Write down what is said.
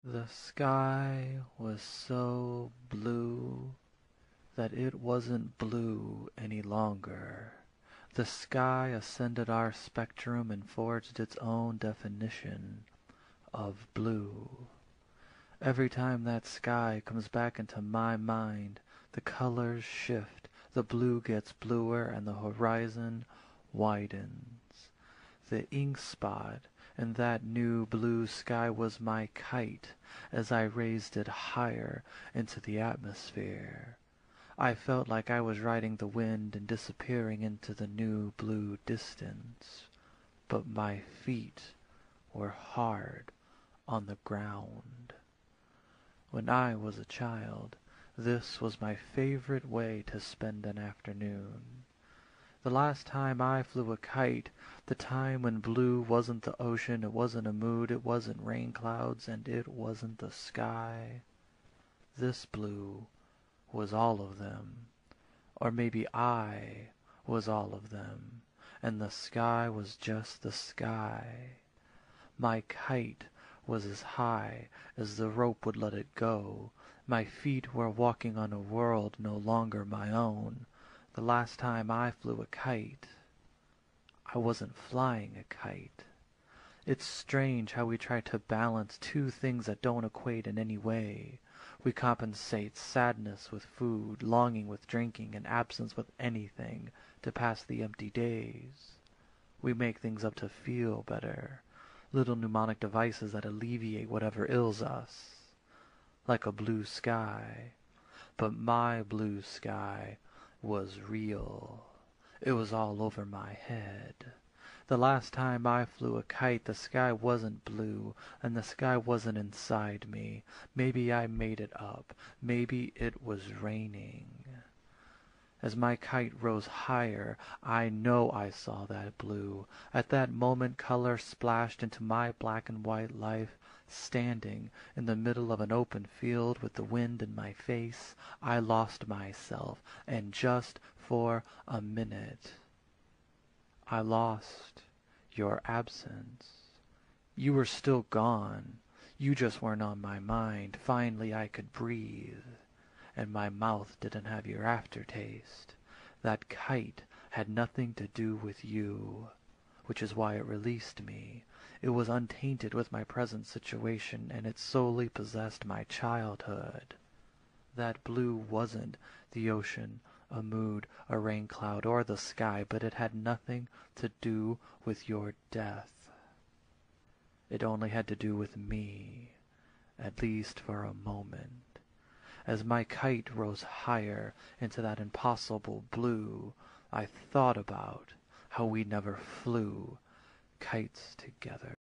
The sky was so blue that it wasn't blue any longer. The sky ascended our spectrum and forged its own definition of blue. Every time that sky comes back into my mind, the colors shift, the blue gets bluer, and the horizon widens. The ink spot in that new blue sky was my kite as I raised it higher into the atmosphere. I felt like I was riding the wind and disappearing into the new blue distance, but my feet were hard on the ground. When I was a child, this was my favorite way to spend an afternoon. The last time I flew a kite, the time when blue wasn't the ocean, it wasn't a mood, it wasn't rain clouds, and it wasn't the sky. This blue was all of them. Or maybe I was all of them, and the sky was just the sky. My kite was as high as the rope would let it go. My feet were walking on a world no longer my own. The last time I flew a kite, I wasn't flying a kite. It's strange how we try to balance two things that don't equate in any way. We compensate sadness with food, longing with drinking, and absence with anything to pass the empty days. We make things up to feel better, little mnemonic devices that alleviate whatever ails us, like a blue sky. But my blue sky was real. It was all over my head. The last time I flew a kite, the sky wasn't blue, and the sky wasn't inside me. Maybe I made it up. Maybe it was raining. As my kite rose higher, I know I saw that blue. At that moment, color splashed into my black and white life. Standing in the middle of an open field with the wind in my face, I lost myself, and just for a minute I lost your absence. You were still gone. You just weren't on my mind. Finally I could breathe, and my mouth didn't have your aftertaste. That kite had nothing to do with you, which is why it released me. It was untainted with my present situation, and it solely possessed my childhood. That blue wasn't the ocean, a mood, a rain cloud, or the sky, but it had nothing to do with your death. It only had to do with me, at least for a moment. As my kite rose higher into that impossible blue, I thought about how we never flew kites together.